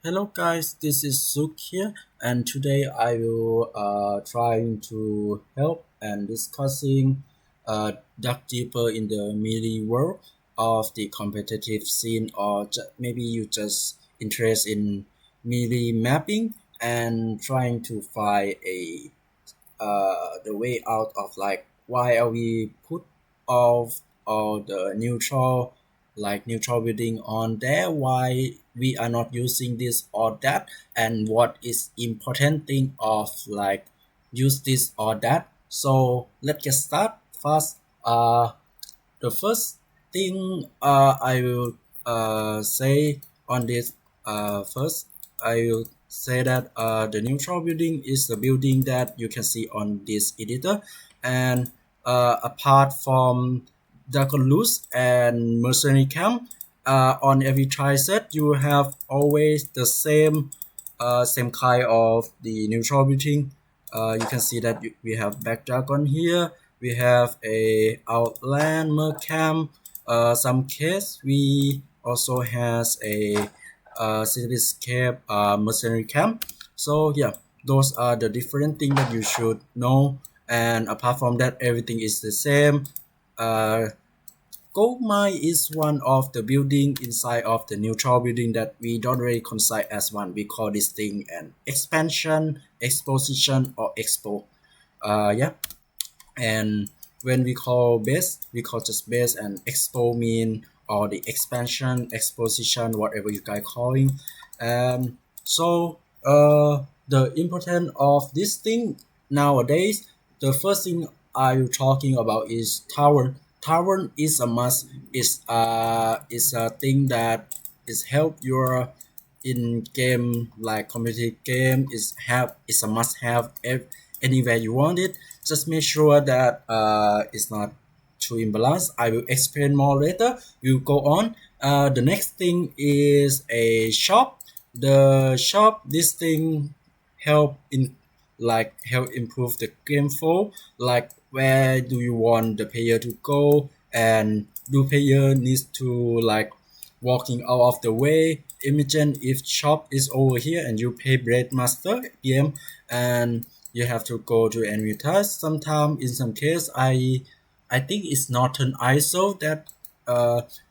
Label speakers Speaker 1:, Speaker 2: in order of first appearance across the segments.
Speaker 1: Hello guys, this is Suk here, and today I will trying to help and discussing dive deeper in the melee world of the competitive scene, or maybe you just interest in melee mapping and trying to find a the way out of like why are we put all the neutral neutral building on there, why we are not using this or that, and what is important thing of like use this or that. So let's get start first. The first thing I will say on this first, I will say that the neutral building is the building that you can see on this editor, and apart from Dragon Loose and Mercenary Camp, on every tri-set you have always the same kind of the neutral building. You can see that we have Back Dragon here, we have a Outland Mercam, some case we also has a Cityscape Mercenary Camp. So yeah, those are the different things that you should know, and apart from that everything is the same. uh, Gold mine is one of the building inside of the neutral building that we don't really consider as one. We call this thing an expansion, exposition, or expo. Yeah, and when we call base, we call just base, and expo mean or the expansion, exposition, whatever you guys calling. So the importance of this thing nowadays, the first thing I'm talking about is tower. Tower is a must. Is a thing that is help your in game like competitive game is a must have anywhere you want it. Just make sure that it's not too imbalanced. I will explain more later. We'll go on. The next thing is a shop. The shop, this thing help in help improve the game flow, like where do you want the player to go, and do player needs to like walking out of the way. Imagine if shop is over here and you pay bread master game, and you have to go to enemy task. Sometimes in some case I think it's northern ISO that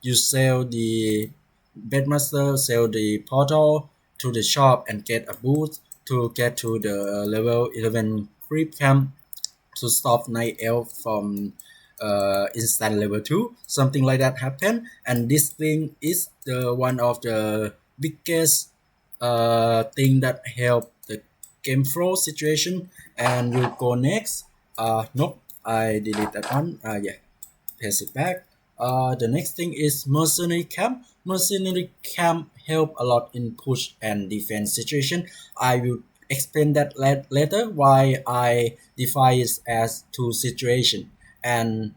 Speaker 1: you sell the bedmaster, sell the portal to the shop and get a boost to get to the level 11 creep camp to stop night elf from instant level 2, something like that happen. And this thing is the one of the biggest thing that help the game flow situation. And we'll go next. Nope, I delete that one. Yeah, paste it back. The next thing is mercenary camp. Mercenary camp help a lot in push and defense situation. I will explain that later why I define it as two situation, and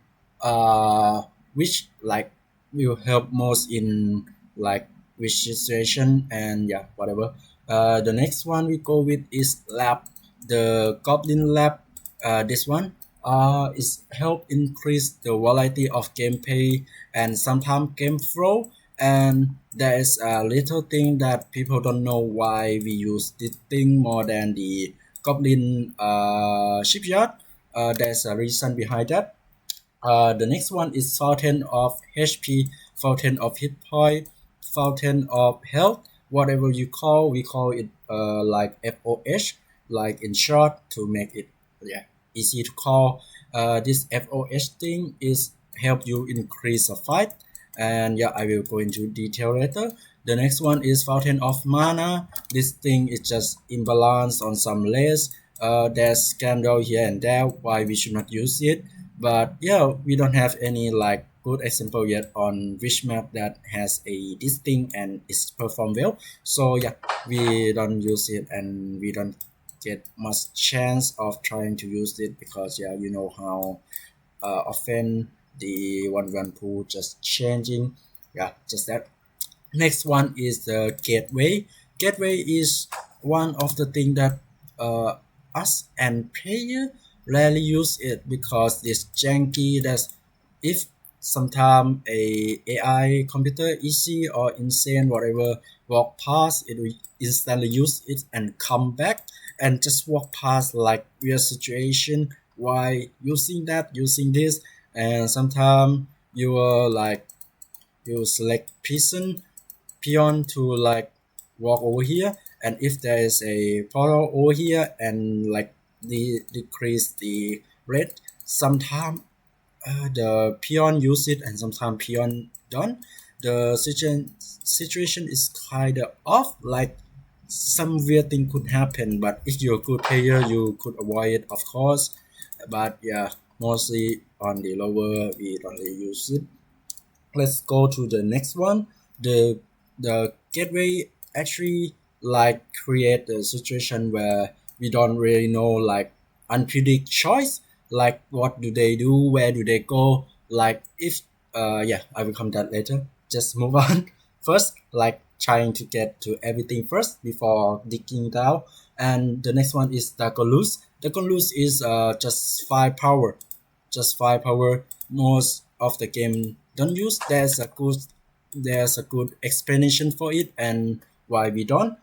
Speaker 1: which like will help most in like which situation, and yeah, whatever. The next one we go with is lab, the goblin lab. This one is help increase the variety of gameplay and sometimes game flow. And there is a little thing that people don't know why we use this thing more than the goblin shipyard. There's a reason behind that. The next one is fountain of HP, fountain of hit point, fountain of health, whatever you call. We call it like FOH, like in short to make it yeah easy to call. This FOH thing is help you increase a fight, and yeah, I will go into detail later. The next one is fountain of mana. This thing is just imbalance on some layers. There's scandal here and there why we should not use it, but yeah, we don't have any like good example yet on which map that has a this thing and it's perform well. So yeah, we don't use it and we don't get much chance of trying to use it because yeah, you know how often the one pool just changing. Yeah, just that. Next one is the gateway. Gateway is one of the thing that us and player rarely use it because it's janky. That's if sometime a AI computer easy or insane whatever walk past, it will instantly use it and come back and just walk past like weird situation. Why using that, using this, and sometimes you are like you select peon to like walk over here, and if there is a portal over here and like decrease the rate, sometimes the peon use it and sometimes peon don't. The situation is kind of off, like some weird thing could happen, but if you're a good player you could avoid it, of course. But yeah, mostly on the lower we don't really use it. Let's go to the next one. The gateway actually like create a situation where we don't really know like unpredict choice, like what do they do, where do they go, like if yeah, I will come that later. Just move on. First, like trying to get to everything first before digging down. And the next one is the is just 5 power, just 5 power. Most of the game don't use. There's a good explanation for it and why we don't.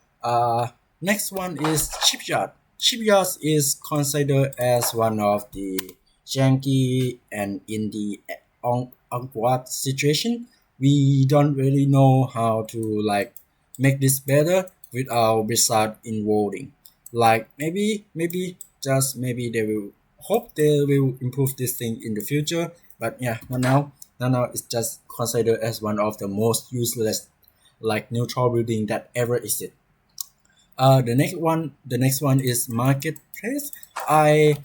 Speaker 1: Next one is shipyard. Shipyard is considered as one of the janky, and in the awkward situation we don't really know how to like make this better without without involving. Like maybe just maybe they will hope they will improve this thing in the future, but yeah, not now. Not now. It's just considered as one of the most useless like neutral building that ever existed. The next one is marketplace. I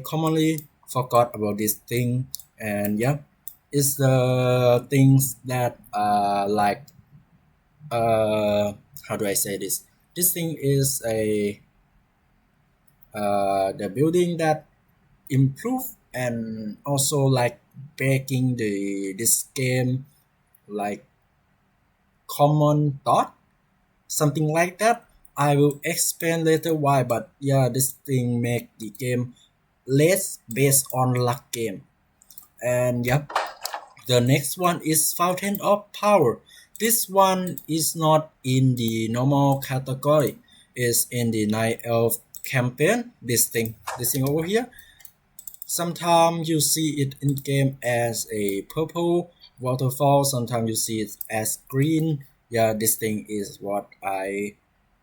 Speaker 1: commonly forgot about this thing, and yeah, it's the things that like how do I say this? This thing is a the building that improve and also like making the this game like common thought, something like that. I will explain later why, but yeah, this thing make the game less based on luck game. And yep, the next one is Fountain of Power. This one is not in the normal category. It's in the Night Elf campaign. This thing over here. Sometimes you see it in game as a purple waterfall. Sometimes you see it as green. Yeah, this thing is what I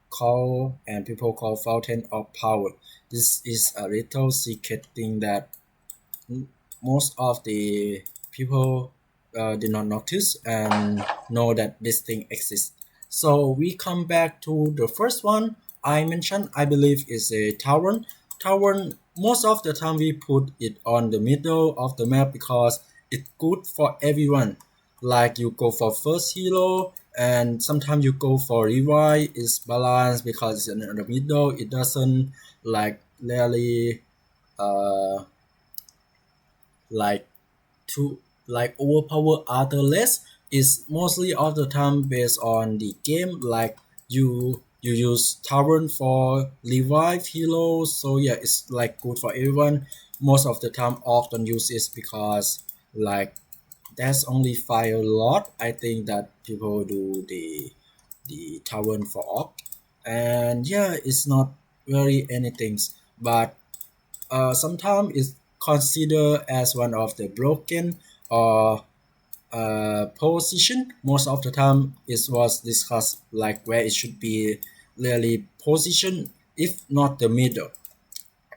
Speaker 1: call and people call Fountain of Power. This is a little secret thing that most of the people did not notice and know that this thing exists. So we come back to the first one I mentioned. I believe is a tavern. Tavern. Most of the time we put it on the middle of the map because it's good for everyone. Like you go for first hero and sometimes you go for revive. It's balanced because it's in the middle. It doesn't like really uh like to like overpower other less. Is mostly all the time based on the game, like you use tavern for revive heroes, so yeah, it's like good for everyone. Most of the time often use it because like there's only 5 lot. I think that people do the tavern for orc, and yeah, it's not really anything, but sometimes it's considered as one of the broken or position. Most of the time it was discussed like where it should be really positioned, if not the middle.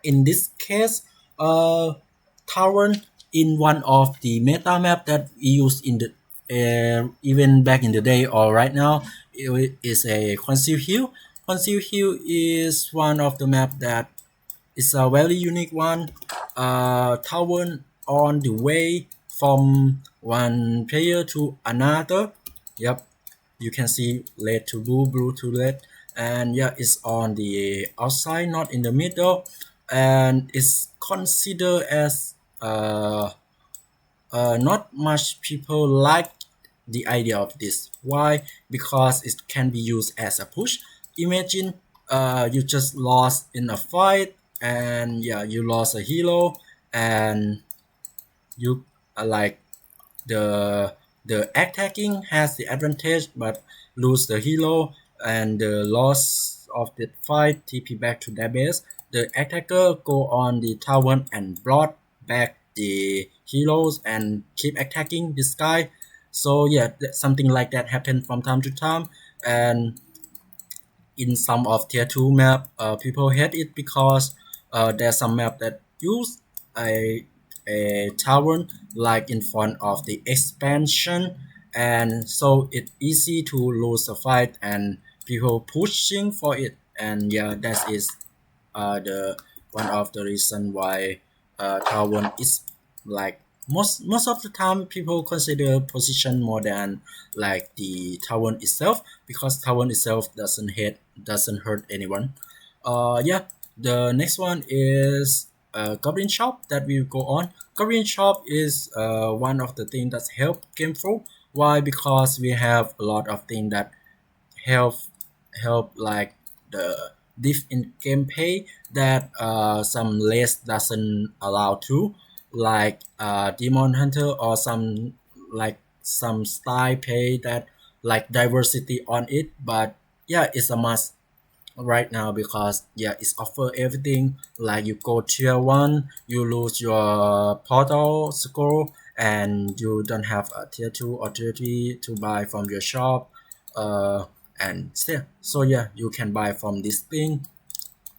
Speaker 1: In this case, tower in one of the meta map that we use in the even back in the day or right now, it is a conceal hill. Conceal hill is one of the map that it's a very unique one. Tower on the way from one player to another. Yep, you can see red to blue, blue to red, and yeah, it's on the outside, not in the middle, and it's considered as not much people like the idea of this. Why? Because it can be used as a push. Imagine you just lost in a fight and yeah, you lost a hero and you like the the attacking has the advantage but lose the hero and the loss of the fight TP back to their base. The attacker go on the tower and brought back the heroes and keep attacking this guy. So yeah, something like that happen from time to time. And in some of tier 2 map, people hate it because there's some map that use a tower like in front of the expansion, and so it's easy to lose a fight and people pushing for it. And yeah, that is the one of the reason why tower is like most of the time people consider position more than like the tower itself, because tower itself doesn't hurt anyone. Yeah, the next one is goblin shop that we go on. Goblin shop is one of the things that help game through. Why? Because we have a lot of things that help help like the diff in gameplay that some less doesn't allow to, like demon hunter or some like some style pay that like diversity on it. But yeah, it's a must right now because yeah, it's offer everything. Like you go tier 1, you lose your portal score and you don't have a tier 2 or tier 3 to buy from your shop. And still, so yeah, you can buy from this thing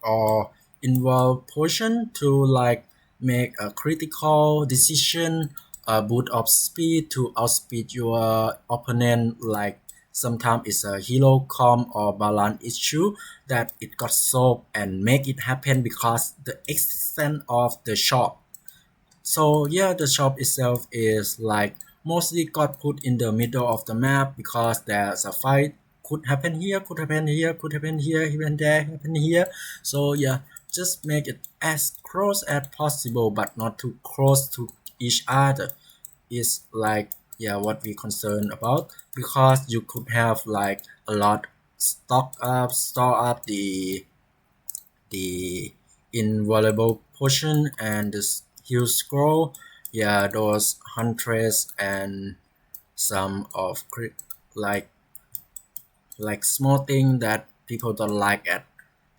Speaker 1: or involve potion to like make a critical decision, a boot of speed to outspeed your opponent. Like sometimes it's a hero com or balance issue that it got solved and make it happen because the extent of the shop. So yeah, the shop itself is like mostly got put in the middle of the map because there's a fight could happen here, could happen here, could happen here, even there, happen here. So yeah, just make it as close as possible, but not too close to each other. Is like yeah, what we concerned about, because you could have like a lot store up the invaluable potion and the heal scroll. Yeah, those huntress and some of like small thing that people don't like at,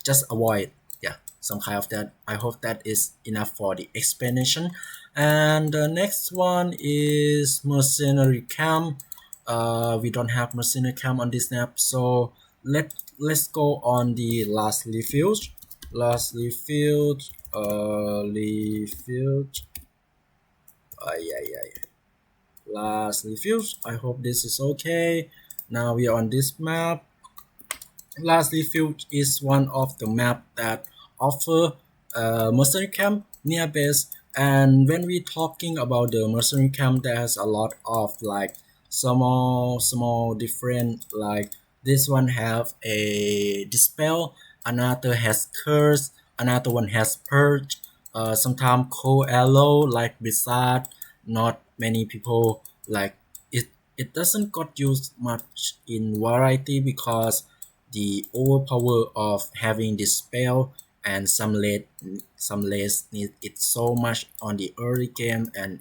Speaker 1: just avoid. Yeah, some kind of that. I hope that is enough for the explanation. And the next one is mercenary camp. We don't have mercenary camp on this map, so let's go on the last refuge. Last refuge. Refuge. Yeah, yeah, yeah. Last refuge. I hope this is okay. Now we are on this map. Lastly, Field is one of the map that offer mercenary camp near base. And when we talking about the mercenary camp, there's a lot of like small different, like this one have a dispel, another has curse, another one has purge. Sometimes cold arrow like beside. Not many people like it. It doesn't got used much in variety because the overpower of having this spell, and some less need it so much on the early game. And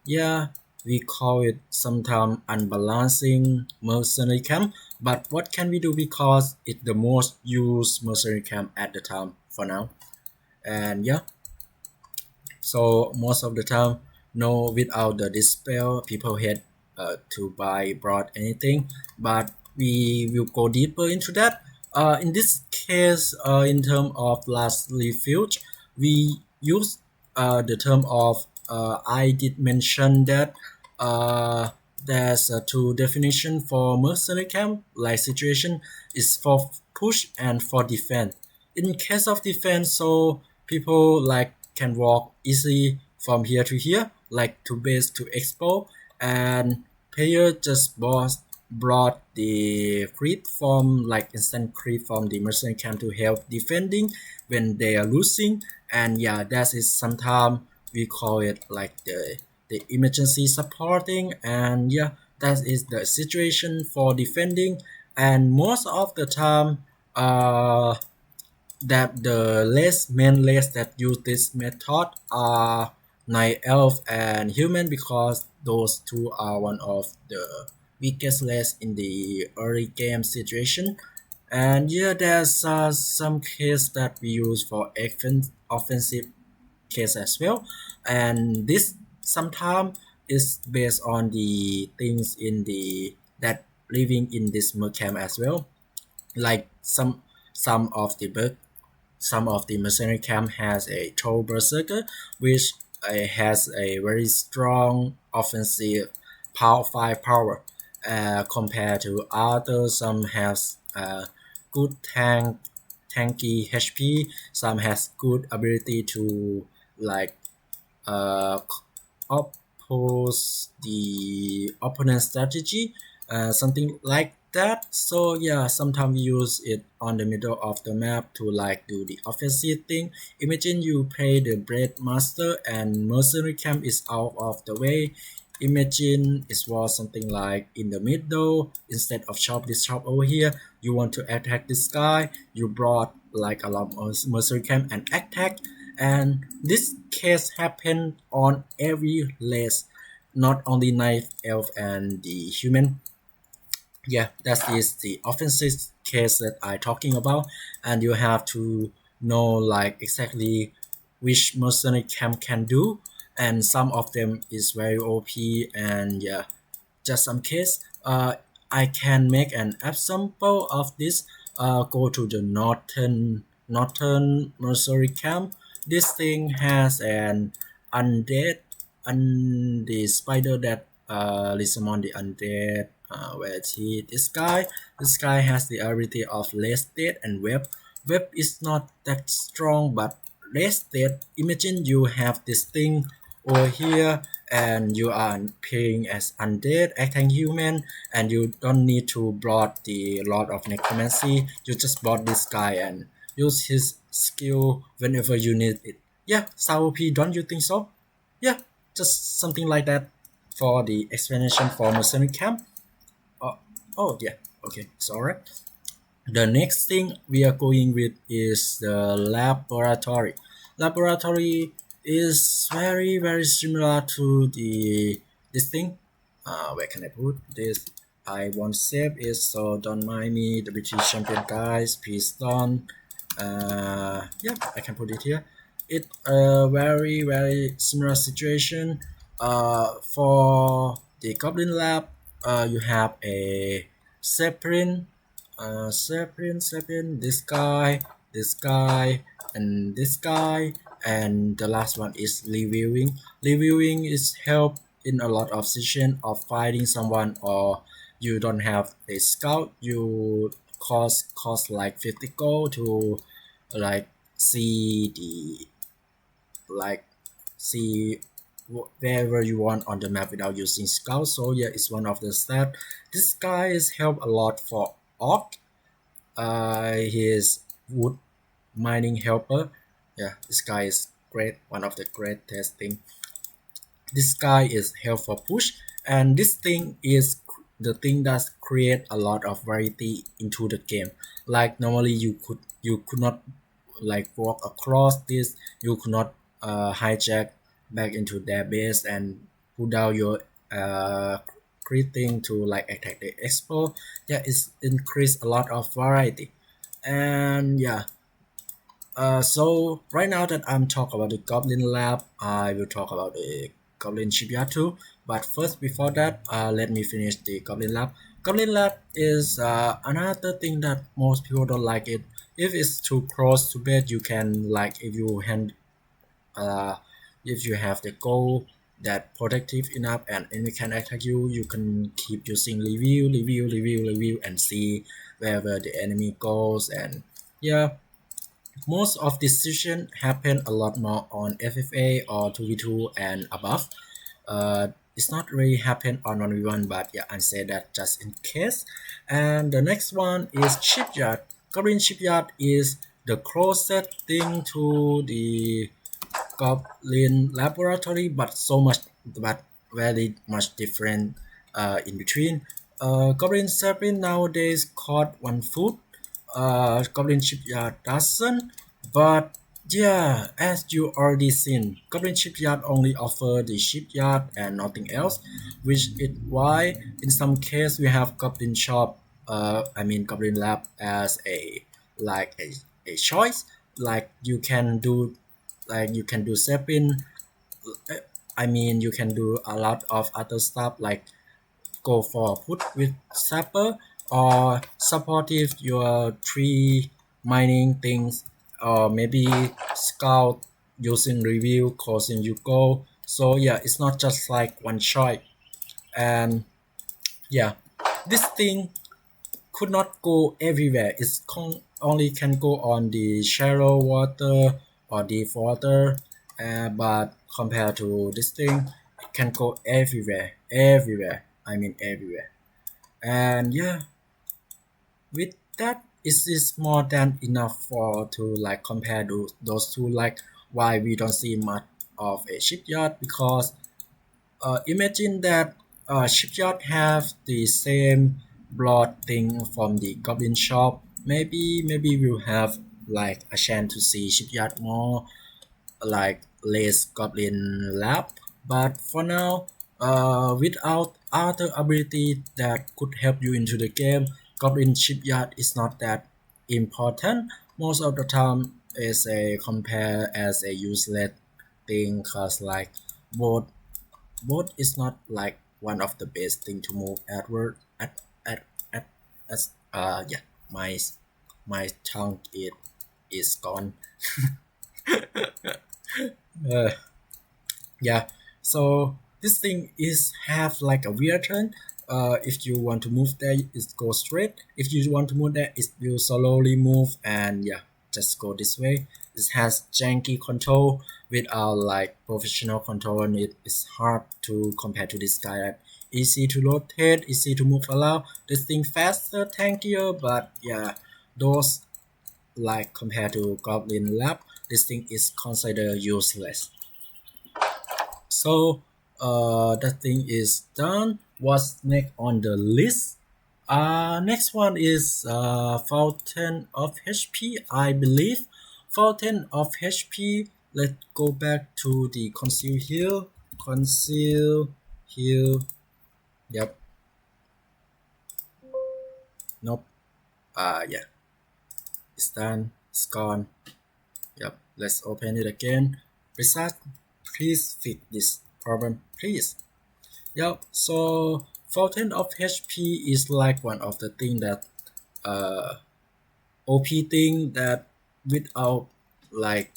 Speaker 1: yeah, we call it sometimes unbalancing mercenary camp, but what can we do because it's the most used mercenary camp at the time for now. And yeah, so most of the time, no, without the dispel, people had to buy broad anything. But we will go deeper into that. In this case, in term of last refuge, we use the term of I did mention that uh, there's two definition for mercenary camp. Like situation is for push and for defense. In case of defense, so people like can walk easily from here to here, like to base to expo, and player just brought the crit from like instant crit from the mercenary camp to help defending when they are losing. And yeah, that is sometimes we call it like the emergency supporting. And yeah, that is the situation for defending. And most of the time, that the main less that use this method are night elf and human because those two are one of the weakest less in the early game situation. And yeah, there's some case that we use for offensive case as well. And this sometimes is based on the things in the that living in this camp as well. Like some of the some of the mercenary camp has a tall berserker, which has a very strong offensive power firepower. Compared to others, some has good tanky HP. Some has good ability to like uh, oppose the opponent's strategy, something like that. So yeah, sometimes we use it on the middle of the map to like do the offensive thing. Imagine you play the bread master and mercenary camp is out of the way. Imagine it was something like in the middle. Instead of shop this shop over here, you want to attack this guy. You brought like a lot of mercenary camp and attack, and this case happened on every race, not only knife elf and the human. Yeah, that is the offensive case that I talking about, and you have to know like exactly which mercenary camp can do, and some of them is very OP. And yeah, just some case, I can make an example of this. Go to the northern mercenary camp. This thing has an undead and the spider that summon the undead. Where is he? This guy has the ability of less dead and web. Web is not that strong, but less dead. Imagine you have this thing over here and you are playing as undead acting human, and you don't need to brought the Lord of Necromancy. You just brought this guy and use his skill whenever you need it. Yeah, Sour P, don't you think so? Yeah, just something like that for the explanation for mercenary camp. Oh, oh yeah, okay, it's alright. The next thing we are going with is the laboratory. Laboratory is very similar to the this thing. Where can I put this? I want save it, so don't mind me. The British champion guys, please don't. Yeah, I can put it here. It a very similar situation. For the Goblin Lab, you have a Zeppelin, this guy, and this guy, and the last one is reviewing. Reviewing is help in a lot of situation of fighting someone, or you don't have a scout. You cost like 50 gold to like see the like see wherever you want on the map without using scout. So yeah, it's one of the stat. This guy is help a lot for orc. He is wood mining helper. Yeah, this guy is great, one of the greatest thing. This guy is help for push, and this thing is the thing that create a lot of variety into the game. Like normally you could not like walk across this. You could not hijack back into their base and put down your crit thing to like attack the expo. Yeah, it's increased a lot of variety. And yeah, so right now that I'm talking about the Goblin Lab, I will talk about the Goblin Shipyard too. But first, before that, let me finish the Goblin Lab. Goblin Lab is another thing that most people don't like it. If it's too close to bed, you can like uh, if you have the goal that protective enough and enemy can attack you, you can keep using review, and see wherever the enemy goes. And yeah, most of decision happen a lot more on FFA or 2v2 and above. It's not really happen on 1v1, but yeah, I say that just in case. And the next one is Shipyard. Korean Shipyard is the closest thing to the Goblin Laboratory, but very much different in between. Goblin Serpent nowadays caught one foot. Goblin Shipyard doesn't, but Yeah, as you already seen, Goblin Shipyard only offer the shipyard and nothing else, which is why in some case we have Goblin Shop, Goblin Lab as like a, a choice. Like you can do Zeppelin. You can do a lot of other stuff like go for put with sapper or supportive your tree mining things or maybe scout using review causing you go. So yeah, it's not just like one choice. And yeah, this thing could not go everywhere. Only can go on the shallow water or deep water. But compared to this thing, it can go everywhere. I mean everywhere. And yeah, with that, is more than enough for to like compare those two. Like why we don't see much of a shipyard because imagine that shipyard have the same broad thing from the goblin shop. Maybe we'll have like a chance to see shipyard more like less goblin lab. But for now, without other ability that could help you into the game, goblin shipyard is not that important. Most of the time, is a compare as a useless thing, cause like both both is not like one of the best thing to move at work at as yeah my my tongue is gone. uh, yeah, so this thing is have like a weird turn. If you want to move there it go straight, if you want to move there it will slowly move, and yeah, just go this way. It has janky control without like professional control, and it is hard to compare to this guy that easy to rotate, easy to move around. This thing faster, tankier, but yeah, those like compared to goblin lab, this thing is considered useless. So that thing is done. What's next on the list? Next one is Fountain of HP, I believe. Fountain of HP. Let's go back to the conceal here. Conceal here. Yep. Nope. Yeah. It's done. It's gone. Yep. Let's open it again. Reset. Please fix this problem, please. Yep. So Fountain of HP is like one of the thing that uh OP thing that without like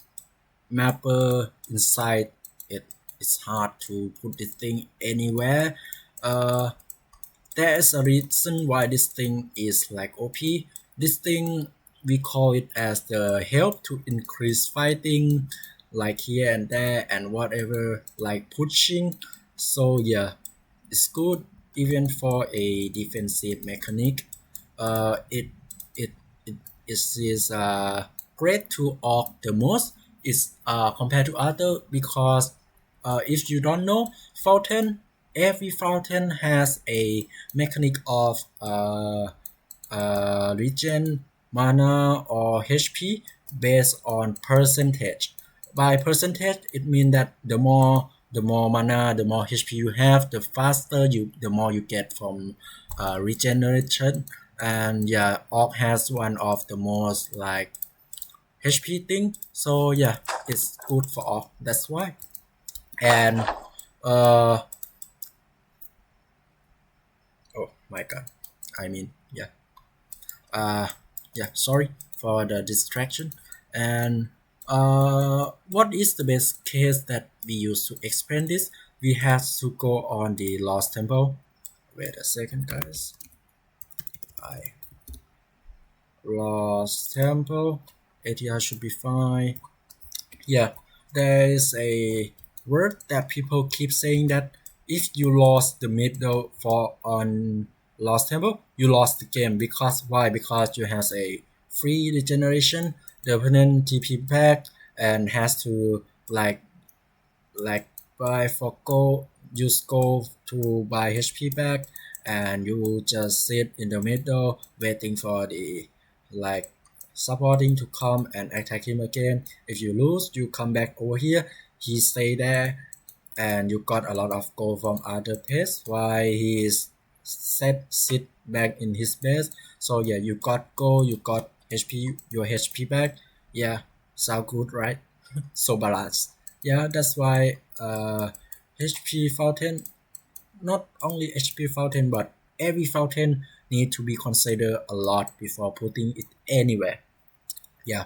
Speaker 1: mapper inside it, it's hard to put this thing anywhere. Uh, there is a reason why this thing is like OP. This thing we call it as the help to increase fighting, like here and there and whatever, like pushing. So yeah, it's good even for a defensive mechanic. It it it is great to orc the most. It's compared to other because if you don't know, fountain every fountain has a mechanic of regen, mana, or HP based on percentage. By percentage, it means that the more mana, the more HP you have, the more you get from regeneration. And yeah, Orc has one of the most like HP thing. So yeah, it's good for Orc. That's why. And uh, oh my god, I mean yeah. uh yeah, sorry for the distraction. And what is the best case that we use to explain this? We have to go on the lost temple. Wait a second, guys. I lost temple. ATR should be fine. Yeah, there is a word that people keep saying that if you lost the middle for on Lost Temple, you lost the game. Because why? Because you has a free regeneration. The opponent TP back and has to like buy for gold, use gold to buy HP back, and you just sit in the middle waiting for the like supporting to come and attack him again. If you lose, you come back over here, he stay there, and you got a lot of gold from other pets while he is sit back in his base. So yeah, you got gold, you got HP, your HP back. Yeah, sound good, right? So balanced. Yeah, that's why HP fountain, not only HP fountain, but every fountain need to be considered a lot before putting it anywhere. Yeah.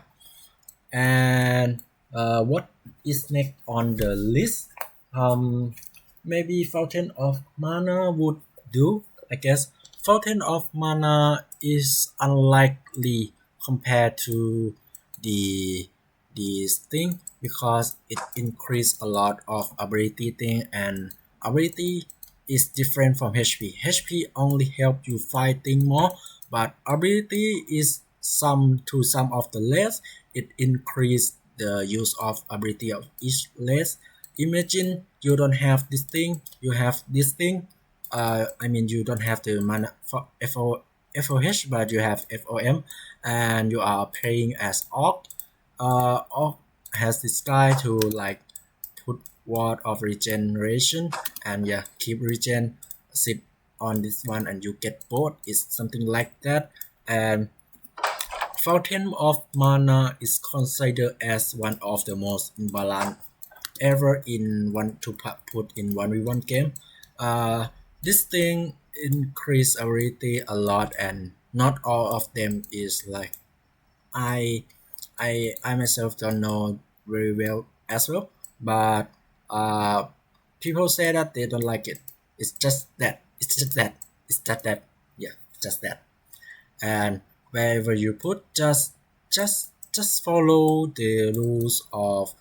Speaker 1: And what is next on the list? Um, Maybe Fountain of Mana would do. I guess Fountain of Mana is unlikely compared to the this thing because it increase a lot of ability thing, and ability is different from HP. HP only help you fighting more, but ability is some of the less. It increase the use of ability of each less. Imagine you don't have this thing, you have this thing. I mean you don't have the mana for FOH, but you have FOM, and you are playing as Orc. Orc has this guy to like put word of regeneration, and yeah, keep regen, sit on this one and you get both. It's something like that. And Fountain of Mana is considered as one of the most imbalanced ever in one to put in 1v1 game. This thing increase ability a lot, and not all of them is like I I myself don't know very well as well, but people say that they don't like it. It's just that. It's just that. It's just that. Yeah, just that. And wherever you put, just follow the rules of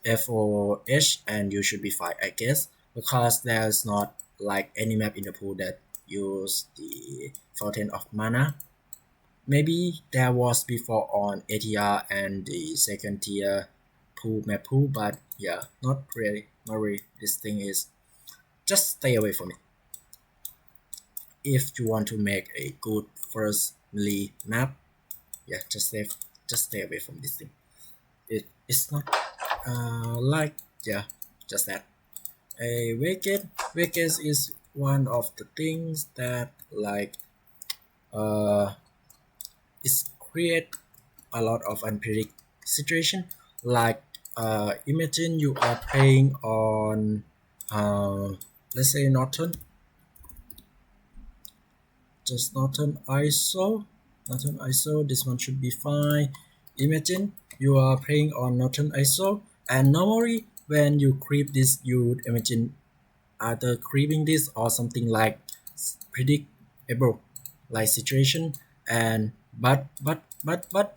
Speaker 1: FOH and you should be fine, I guess, because there's not like any map in the pool that use the Fountain of Mana. Maybe there was before on ATR and the second tier pool map pool, but yeah, not really, not really. This thing is just stay away from it. If you want to make a good first melee map, yeah, just stay away from this thing. It's not like yeah, just that. A wicked is one of the things that like uh is create a lot of unpredictable situation. Like imagine you are playing on uh let's say Norton, just Norton ISO. This one should be fine. Imagine you are playing on Norton ISO, and normally when you creep this, you would imagine either creeping this or something like predictable like situation. And but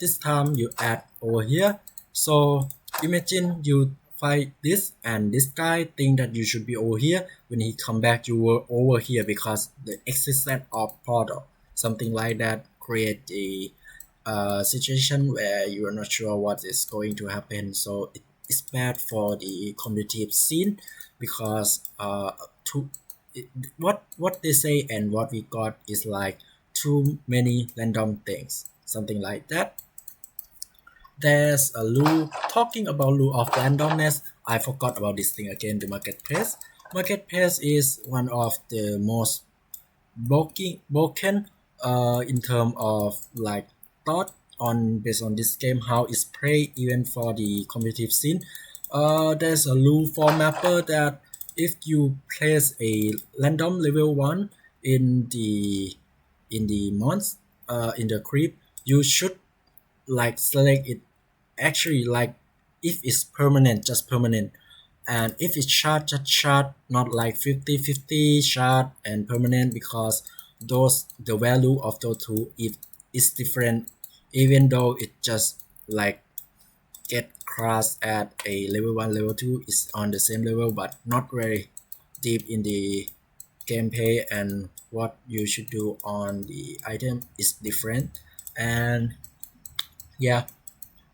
Speaker 1: this time you add over here. So imagine you fight this, and this guy think that you should be over here. When he come back, you were over here because the existence of portal, something like that, create a situation where you are not sure what is going to happen. So it's bad for the competitive scene because too, it, what they say and what we got is like too many random things, something like that. There's a rule talking about rule of randomness. I forgot about this thing again. The marketplace. Marketplace is one of the most broken in terms of like thought on based on this game how it's played even for the competitive scene. There's a rule for mapper that if you place a random level 1 in the months in the creep, you should like select it actually like if it's permanent, just permanent, and if it's short, just short, not like 50-50 short and permanent, because those the value of those two it is different, even though it just like get crossed at a level 1 level 2 is on the same level, but not very deep in the gameplay, and what you should do on the item is different. And yeah,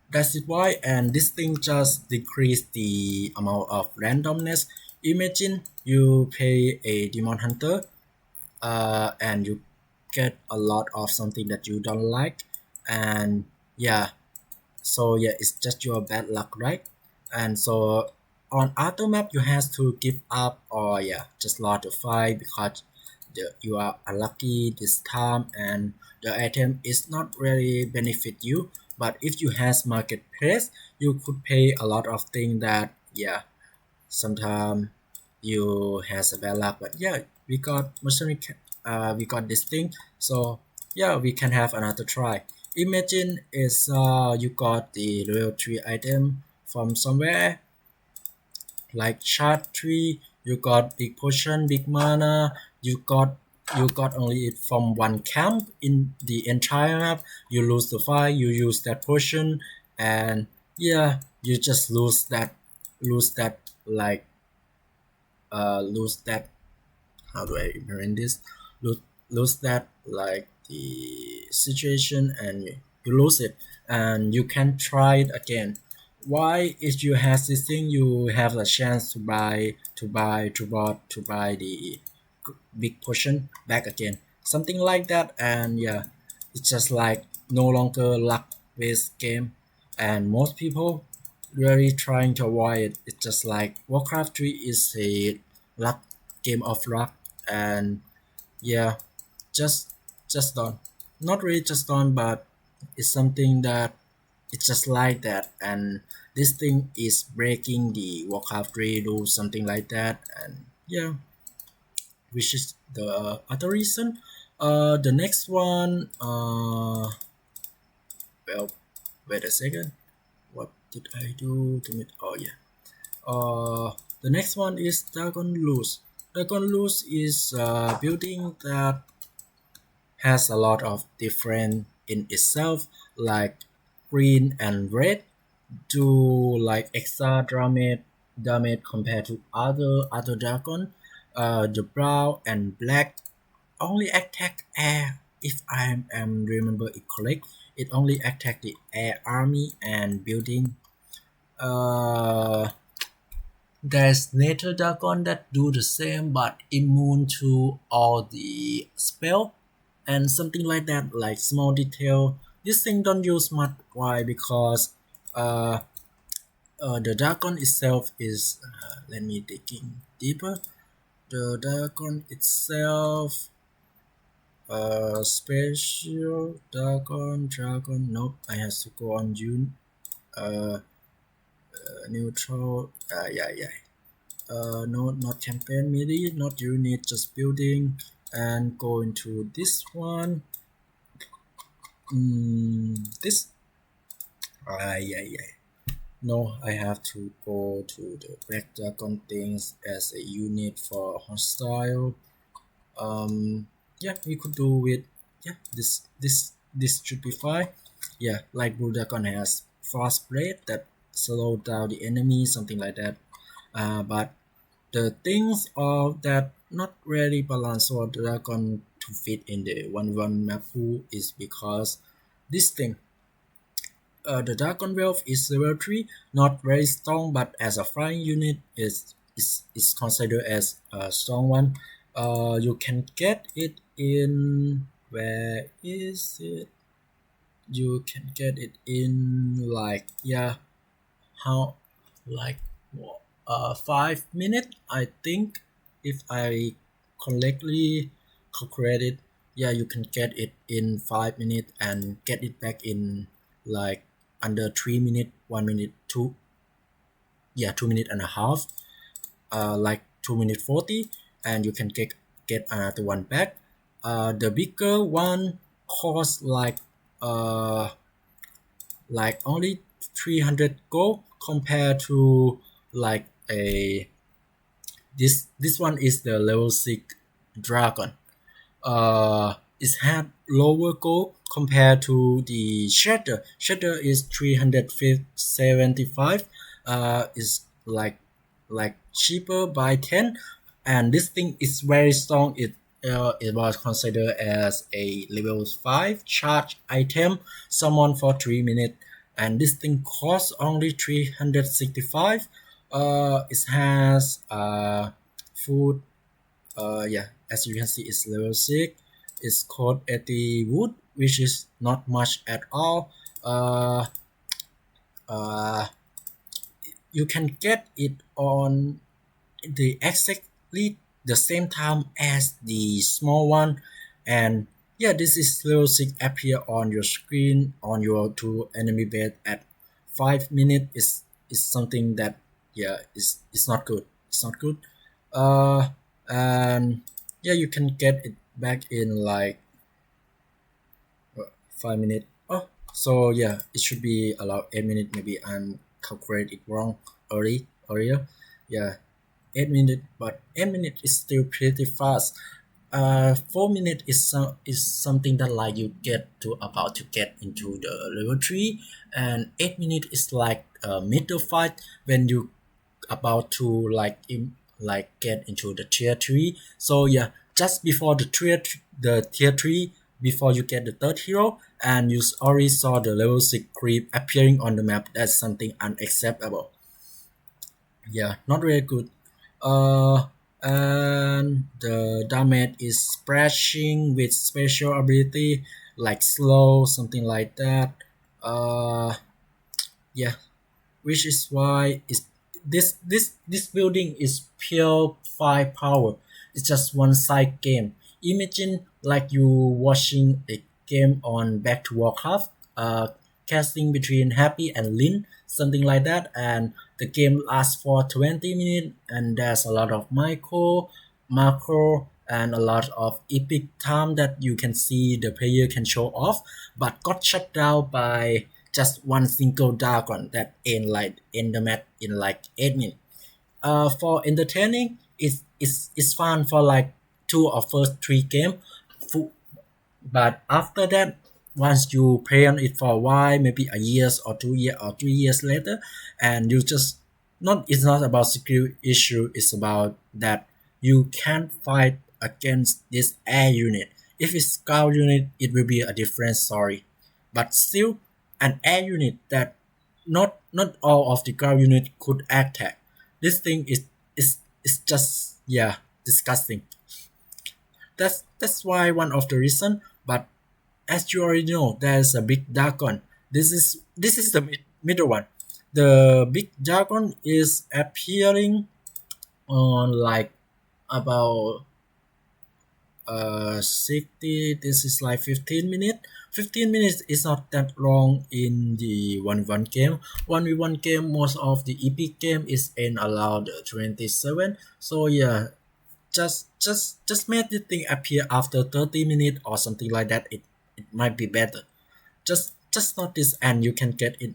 Speaker 1: that's it why, and this thing just decrease the amount of randomness. Imagine you pay a demon hunter and you get a lot of something that you don't like, and Yeah, so yeah, it's just your bad luck, right? And so on other map you have to give up or yeah just lost the fight because you are unlucky this time and the item is not really benefit you. But if you has marketplace you could pay a lot of things that yeah sometimes you has a bad luck. But yeah, we got mercenary we got this thing, so yeah we can have another try. Imagine is you got the level 3 item from somewhere like chart 3, you got big potion big mana, you got only it from one camp in the entire map. You lose the fight, you use that potion, and yeah you just lose that like lose that, how do I remember this, lose, lose that like the situation and you lose it and you can try it again. Why if you have this thing you have a chance to buy the big portion back again, something like that. And yeah it's just like no longer luck based game and most people really trying to avoid it. It's just like Warcraft 3 is a luck game of luck. And yeah just just don't, not really just don't, but it's something that it's just like that. And this thing is breaking the Warcraft 3 rules, something like that. And yeah, which is the other reason. The next one, well, wait a second. What did I do to meet? Oh yeah. The next one is Dragon Loose. Dragon Loose is a building that has a lot of different in itself, like green and red do like extra damage compared to other dragon. The brown and black only attack air. If I am remember it correct, it only attack the air army and building. Uh, there's Nether Dragon that do the same but immune to all the spell and something like that, like small detail. This thing don't use much. Why? Because uh, the dragon itself is let me digging deeper. The dragon itself special dragon. Nope, I have to go on June. Uh, neutral. Yeah. No, not campaign melee, not unit, just building. And go into this one. This. Yeah. No, I have to go to the black dragon things as a unit for hostile. Yeah, we could do with yeah this should be fine. Yeah, like blue dragon has frost blade that slow down the enemy, something like that. But the things of that not really balanced for dragon to fit in the 1-1 map pool is because this thing, the Dragon Wolf is level 3, not very strong, but as a flying unit is considered as a strong one. You can get it in, where is it? You can get it in like yeah how like 5 minutes I think, if I correctly calculated. Yeah, you can get it in 5 minutes and get it back in like under 3 minutes, 1 minute, 2 minute and a half, like 2 minute 40, and you can get another one back. The bigger one costs uh like only 300 gold compared to like a this one is the level 6 dragon. It had lower gold compared to the shatter. Shatter is 375. Is like cheaper by 10, and this thing is very strong. It was considered as a level 5 charge item, summon for 3 minutes, and this thing costs only 365. It has food. Yeah, as you can see, it's level 6. It's called 80 wood, which is not much at all. uh, uh, you can get it on the exactly the same time as the small one. And yeah, this is level 6 appear on your screen on your two enemy bed at 5 minutes is something that yeah is not good. It's not good. uh and yeah, you can get it back in like 5 minutes. Oh, so yeah, it should be allowed 8 minutes. Maybe I'm calculate it wrong earlier. Yeah, 8 minutes, but 8 minutes is still pretty fast. 4 minutes is something that like you get to about to get into the level 3, and 8 minutes is like a middle fight when you about to like get into the tier 3. So yeah, just before the tier 3, before you get the third hero, and you already saw the level 6 creep appearing on the map. That's something unacceptable. Yeah, not really good. And the damage is splashing with special ability like slow, something like that. uh yeah, which is why is this building is pure firepower. It's just one side game. Imagine like you watching a game on Back to Warcraft, casting between Happy and Lynn, something like that, and the game lasts for 20 minutes, and there's a lot of macro, and a lot of epic time that you can see the player can show off, but got shut down by just one single dragon that end the match in like 8 minutes. For entertaining, it's fun for like two or first three game, but after that, once you play on it for a while, maybe a years or 2 years or 3 years later, and you just not it's not about skill issue. It's about that you can't fight against this air unit. If it's scout unit, it will be a different story. But still, an air unit that not all of the ground unit could attack. This thing is just yeah disgusting. That's why one of the reason. But as you already know, there's a big dragon. This is the middle one. The big dragon is appearing on like about 60. This is like 15 minutes. 15 minutes is not that long in the 1v1 game. 1v1 game, most of the epic game is in around 27. So yeah, just make the thing appear after 30 minutes or something like that. It might be better. Just notice, and you can get it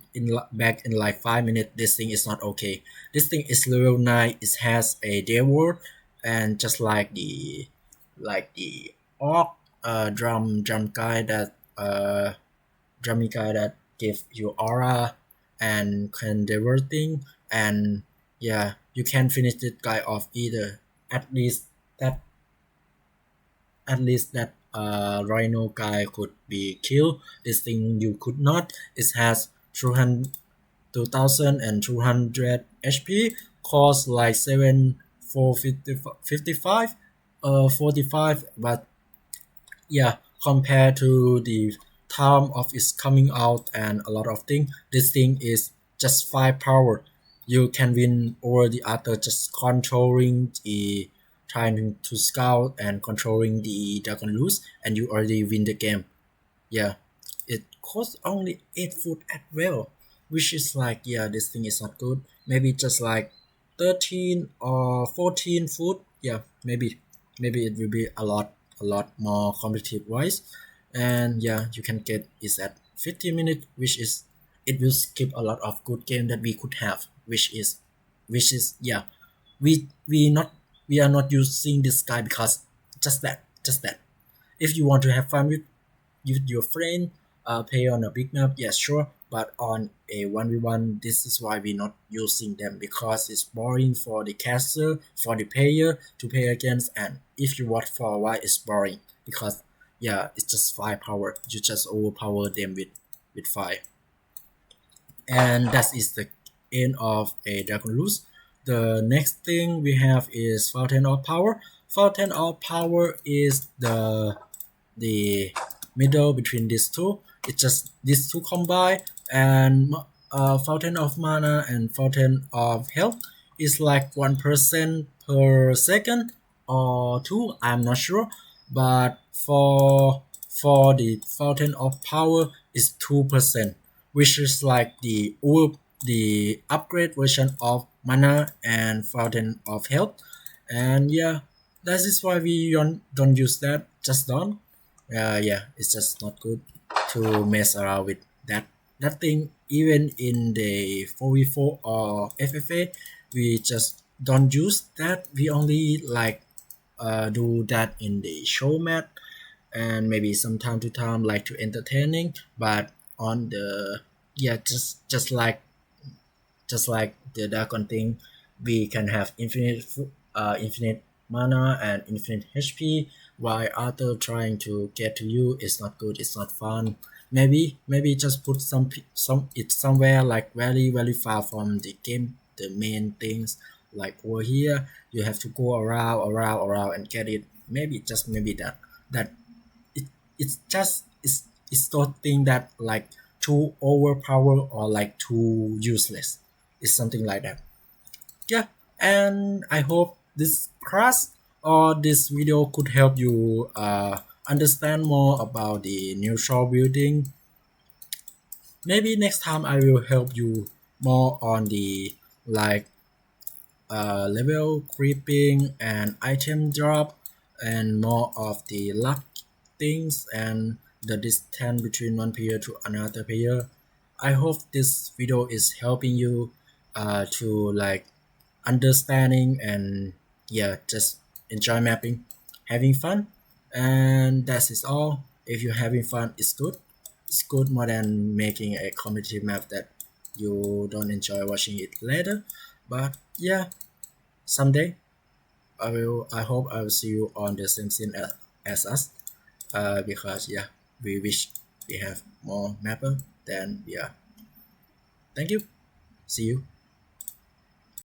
Speaker 1: back in like 5 minutes. This thing is not okay. This thing is level 9. It has a devil, and just like the orc drum guy that drummy guy that give you aura and can diverting. And yeah, you can finish this guy off either. At least that rhino guy could be killed. This thing you could not. It has 200 2200 HP, cost like 7 for 55 45. But yeah, compared to the time of its coming out and a lot of things, this thing is just 5 power. You can win over the other just controlling the trying to scout and controlling the dragon loose, and you already win the game. Yeah, it costs only 8 foot at well, which is like yeah, this thing is not good. Maybe just like 13 or 14 foot. Yeah, maybe it will be a lot more competitive wise. And yeah, you can get is at 15 minutes, which is it will skip a lot of good game that we could have, which is yeah, we are not using this guy because just that if you want to have fun with your friend, play on a big map, yes, sure. But on a 1v1, this is why we're not using them, because it's boring for the caster, for the player to play against. And if you watch for a while, it's boring because, yeah, it's just firepower. You just overpower them with fire. And that is the end of a Dragon Loose. The next thing we have is Fountain of Power. Fountain of Power is the middle between these two. It's just these two combined, and fountain of mana and fountain of health is like 1% per second or two. I'm not sure, but for the fountain of power is 2%, which is like the upgrade version of mana and fountain of health. And yeah, that is why we don't use that. Just don't. Yeah, it's just not good to mess around with that thing. Even in the 4v4 or FFA, we just don't use that. We only like do that in the show mat, and maybe some time to time like to entertaining. But on the, yeah, just like the Dragon thing, we can have infinite mana and infinite HP. While Arthur trying to get to you is not good. It's not fun. Maybe just put some it somewhere like very far from the game, the main things. Like over here, you have to go around and get it. Maybe just maybe that it it's those thing that like too overpowered or like too useless. It's something like that. Yeah, and I hope this class or this video could help you understand more about the neutral building. Maybe next time I will help you more on the like level creeping and item drop, and more of the luck things and the distance between one player to another player. I hope this video is helping you to like understanding and yeah, just enjoy mapping, having fun, and that is all. If you're having fun, it's good. It's good more than making a competitive map that you don't enjoy watching it later. But yeah, someday I hope I will see you on the same scene as us. Because yeah, we wish we have more mapper than we are. Thank you. See you.